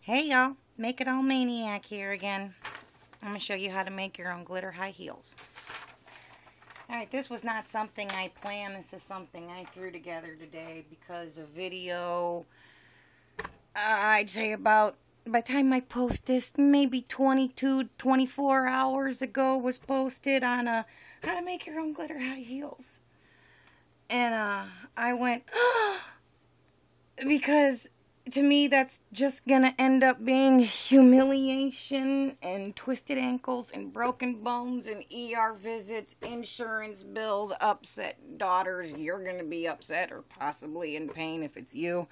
Hey y'all, Make It All Maniac here again. I'm going to show you how to make your own glitter high heels. Alright, this was not something I planned. This is something I threw together today because a video, I'd say about, by the time I post this, maybe 22, 24 hours ago was posted on how to make your own glitter high heels. And I went, because to me, that's just gonna end up being humiliation and twisted ankles and broken bones and ER visits, insurance bills, upset daughters. You're gonna be upset or possibly in pain if it's you.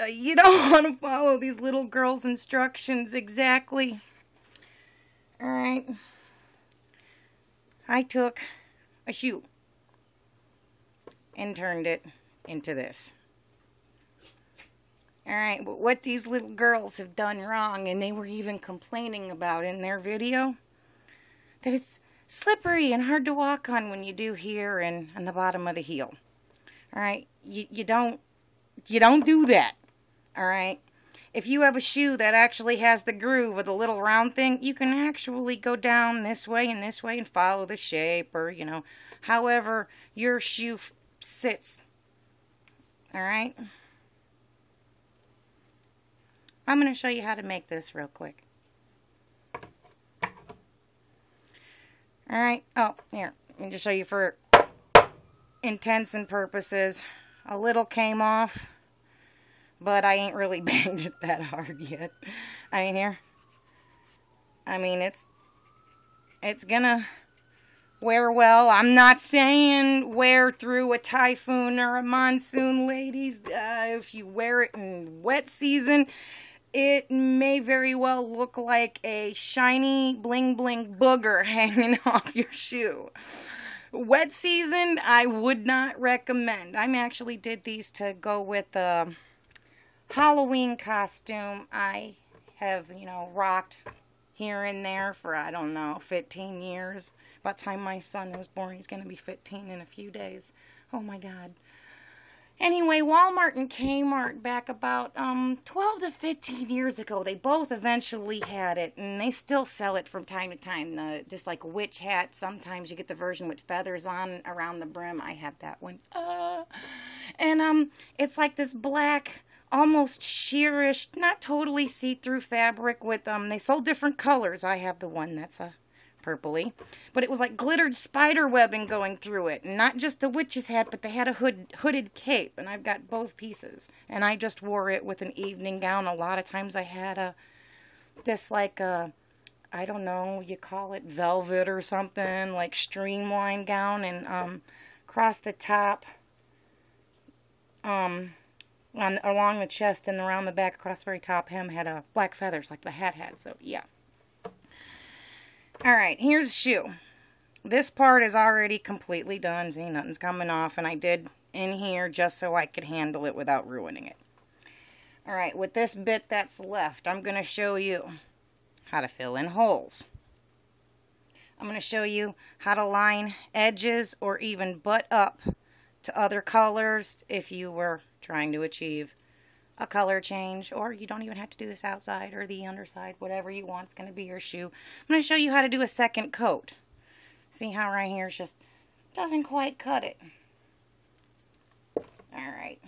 You don't want to follow these little girls' instructions exactly. Alright. I took a shoe and turned it into this. Alright, but what these little girls have done wrong, and they were even complaining about in their video, that it's slippery and hard to walk on when you do here and on the bottom of the heel. Alright, you don't do that. Alright, if you have a shoe that actually has the groove with a little round thing, you can actually go down this way and follow the shape, or, you know, however your shoe sits. Alright? I'm going to show you how to make this real quick. Alright, oh, here, let me just show you for intents and purposes. A little came off, but I ain't really banged it that hard yet. I mean, here. I mean, it's gonna wear well. I'm not saying wear through a typhoon or a monsoon, ladies. If you wear it in wet season, it may very well look like a shiny bling bling booger hanging off your shoe. Wet season, I would not recommend. I actually did these to go with a Halloween costume I have, you know, rocked here and there for, I don't know, 15 years. By the time my son was born, he's going to be 15 in a few days. Oh my God. Anyway, Walmart and Kmart back about 12 to 15 years ago, they both eventually had it, and they still sell it from time to time. This like witch hat, sometimes you get the version with feathers on around the brim. I have that one. And it's like this black, almost sheerish, not totally see-through fabric with, they sold different colors. I have the one that's a purpley, but it was like glittered spider webbing going through it, and not just the witch's hat, but they had a hooded cape, and I've got both pieces, and I just wore it with an evening gown. A lot of times I had this like I don't know, you call it velvet or something, like streamline gown, and across the top, along the chest and around the back, across the very top hem had black feathers like the hat had. So yeah. Alright, here's the shoe. This part is already completely done. See, nothing's coming off. And I did in here just so I could handle it without ruining it. Alright, with this bit that's left, I'm going to show you how to fill in holes. I'm going to show you how to line edges or even butt up to other colors if you were trying to achieve a color change, or you don't even have to do this outside or the underside, whatever you want. It's going to be your shoe. I'm going to show you how to do a second coat. See how right here just doesn't quite cut it. Alright.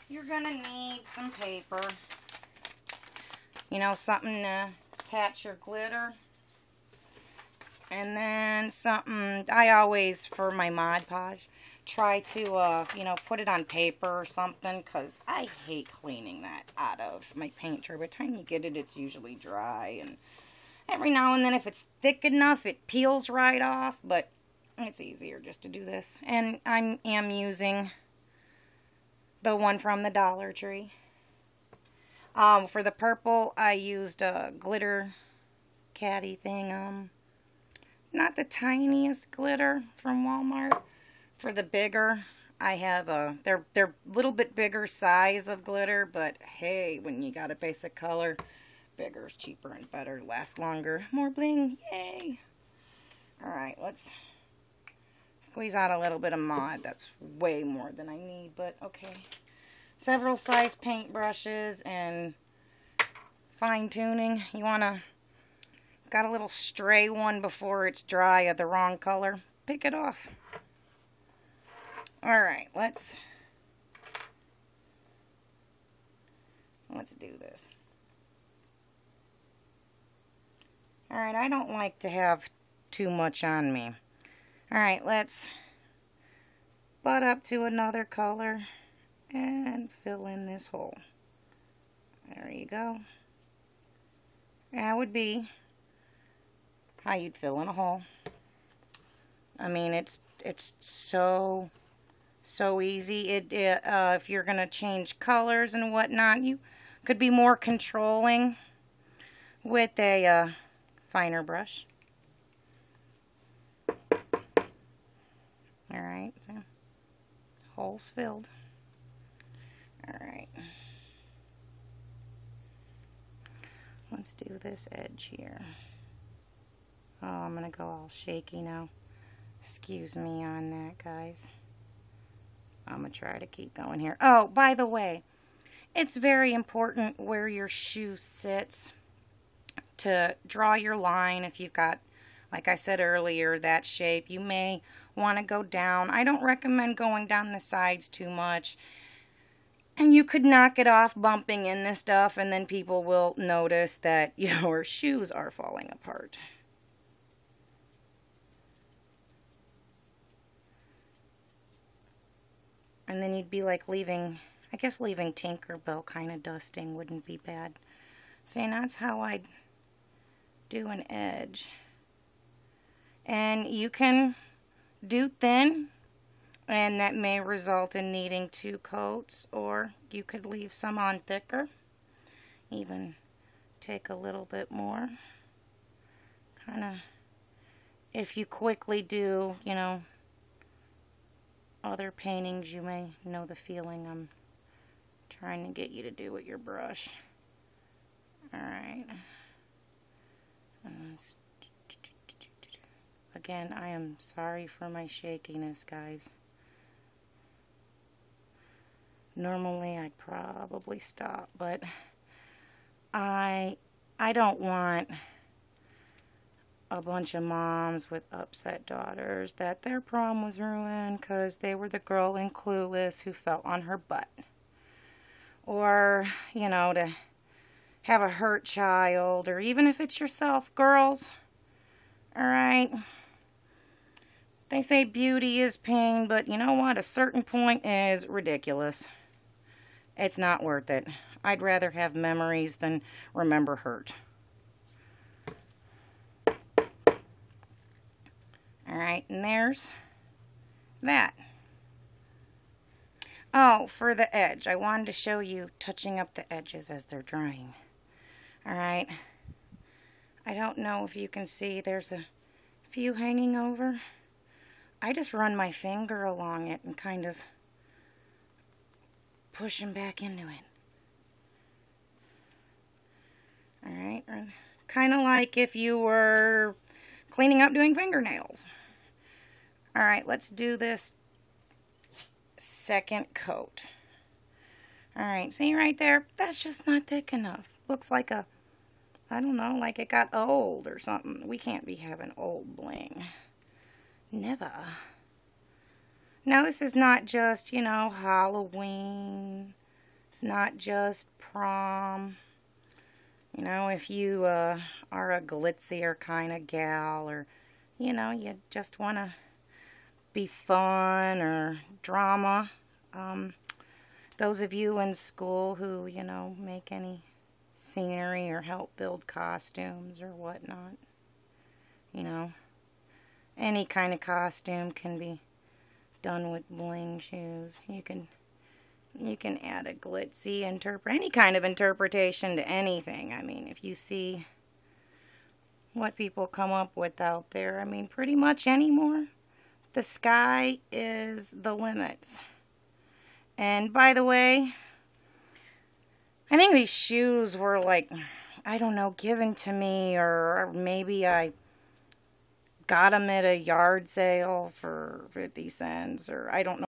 You're going to need some paper. You know, something to catch your glitter. And then something, I always, for my Mod Podge, try to, you know, put it on paper or something, because I hate cleaning that out of my paint tray. By the time you get it, it's usually dry, and every now and then, if it's thick enough, it peels right off, but it's easier just to do this. And I am using the one from the Dollar Tree. For the purple, I used a glitter caddy thing, not the tiniest glitter from Walmart. For the bigger, I have they're a little bit bigger size of glitter, but hey, when you got a basic color, bigger is cheaper and better, lasts longer, more bling, yay. Alright, let's Squeeze out a little bit of Mod. That's way more than I need, but okay. Several size paintbrushes and fine tuning. You want to, got a little stray one before it's dry of the wrong color, pick it off. Alright, let's do this. Alright, I don't like to have too much on me. Alright, let's butt up to another color and fill in this hole. There you go. That would be how you'd fill in a hole. I mean, it's so easy. If you're gonna change colors and whatnot, you could be more controlling with a finer brush. All right, so holes filled. All right, let's do this edge here. Oh, I'm gonna go all shaky now. Excuse me on that, guys. I'm gonna try to keep going here. Oh, by the way, it's very important where your shoe sits to draw your line. If you've got, like I said earlier, that shape, you may want to go down. I don't recommend going down the sides too much. And you could knock it off bumping in this stuff, and then people will notice that your shoes are falling apart. And then you'd be like leaving, I guess leaving Tinkerbell kind of dusting wouldn't be bad. See, and that's how I'd do an edge. And you can do thin, and that may result in needing 2 coats, or you could leave some on thicker. Even take a little bit more. Kind of, if you quickly do, you know, other paintings, you may know the feeling I'm trying to get you to do with your brush. Alright. Again, I am sorry for my shakiness, guys. Normally I'd probably stop, but I don't want a bunch of moms with upset daughters that their prom was ruined because they were the girl in Clueless who fell on her butt. Or, you know, to have a hurt child, or even if it's yourself, girls. Alright? They say beauty is pain, but you know what? A certain point is ridiculous. It's not worth it. I'd rather have memories than remember hurt. Alright, and there's that. Oh, for the edge, I wanted to show you touching up the edges as they're drying. Alright, I don't know if you can see, there's a few hanging over. I just run my finger along it and kind of push them back into it. Alright, kind of like if you were cleaning up doing fingernails. Alright, let's do this second coat. Alright, see right there? That's just not thick enough. Looks like a, I don't know, like it got old or something. We can't be having old bling. Never. Now this is not just, you know, Halloween. It's not just prom. You know, if you are a glitzier kind of gal, or, you know, you just want to be fun or drama. Those of you in school who, you know, make any scenery or help build costumes or whatnot. You know, any kind of costume can be done with bling shoes. You can add a glitzy any kind of interpretation to anything. I mean, if you see what people come up with out there, I mean, pretty much anymore, the sky is the limits. And by the way, I think these shoes were like, I don't know, given to me, or maybe I got them at a yard sale for 50 cents, or I don't know.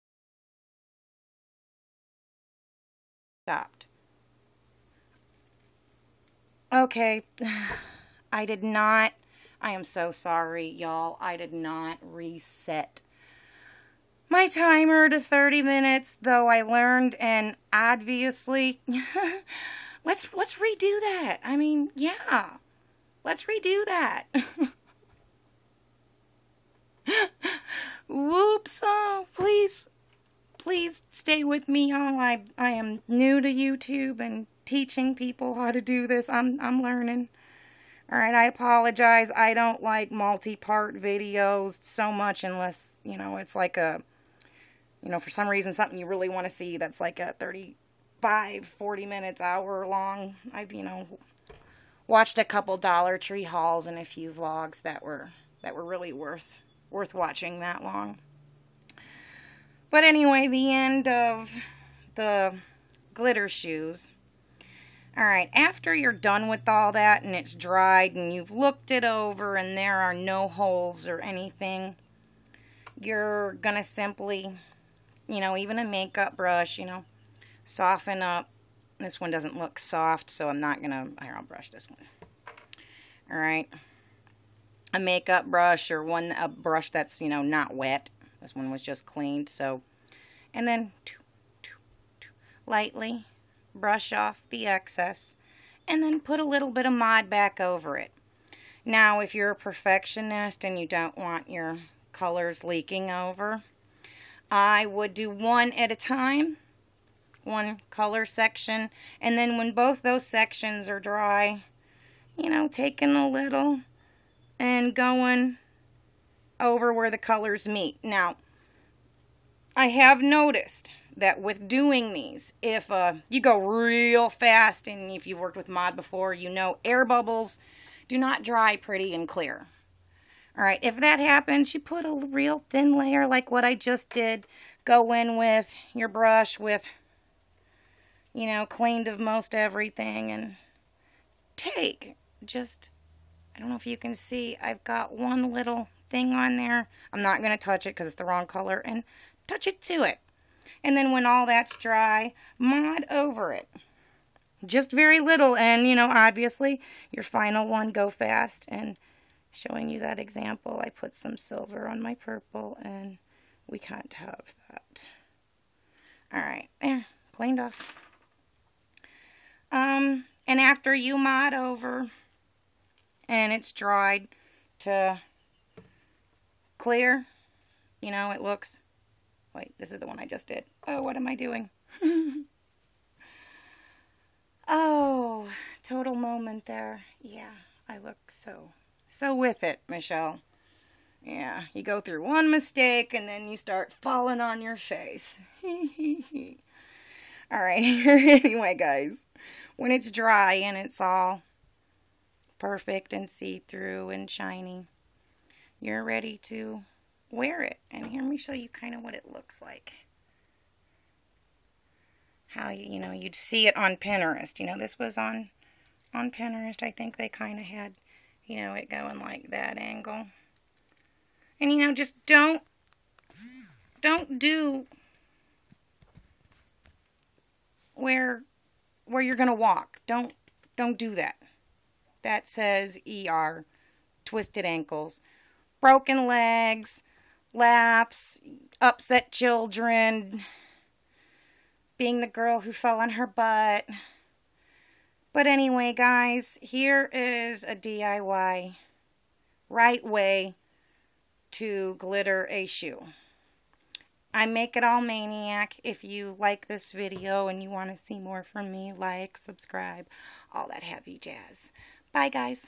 Stopped. Okay, I did not, I am so sorry, y'all. I did not reset my timer to 30 minutes, though I learned, and obviously, let's redo that. I mean, yeah, let's redo that. Whoops, oh, please stay with me, y'all. I am new to YouTube and teaching people how to do this. I'm learning. All right, I apologize. I don't like multi-part videos so much unless, you know, it's like a, you know, for some reason something you really want to see that's like a 35, 40 minutes, hour long. I've, you know, watched a couple Dollar Tree hauls and a few vlogs that were really worth watching that long. But anyway, the end of the glitter shoes. Alright, after you're done with all that and it's dried and you've looked it over and there are no holes or anything, you're gonna simply, you know, even a makeup brush, you know, soften up. This one doesn't look soft, so I'm not gonna, here, I'll brush this one. Alright, a makeup brush or a brush that's, you know, not wet. This one was just cleaned, so, and then lightly brush off the excess, and then put a little bit of Mod back over it. Now, if you're a perfectionist and you don't want your colors leaking over, I would do one at a time, one color section, and then when both those sections are dry, you know, taking a little and going over where the colors meet. Now, I have noticed that with doing these, if you go real fast, and if you've worked with Mod before, you know air bubbles do not dry pretty and clear. Alright, if that happens, you put a real thin layer like what I just did. Go in with your brush with, you know, cleaned of most everything, and take just, I don't know if you can see, I've got one little thing on there. I'm not going to touch it because it's the wrong color, and touch it to it. And then when all that's dry, Mod over it. Just very little, and, you know, obviously, your final one, go fast. And showing you that example, I put some silver on my purple, and we can't have that. Alright, there, cleaned off. And after you Mod over, and it's dried to clear, you know, it looks, wait, this is the one I just did. Oh, what am I doing? Oh, total moment there. Yeah, I look so with it, Michelle. Yeah, you go through one mistake and then you start falling on your face. Alright, anyway, guys, when it's dry and it's all perfect and see-through and shiny, you're ready to wear it. And here, let me show you kind of what it looks like. How, you know, you'd see it on Pinterest. You know, this was on Pinterest. I think they kind of had, you know, it going like that angle. And, you know, just don't do where you're going to walk. Don't do that. That says ER, twisted ankles, broken legs, laps, upset children, being the girl who fell on her butt. But anyway, guys, here is a DIY right way to glitter a shoe. I Make It All Maniac. If you like this video and you want to see more from me, like, subscribe, all that heavy jazz. Bye, guys.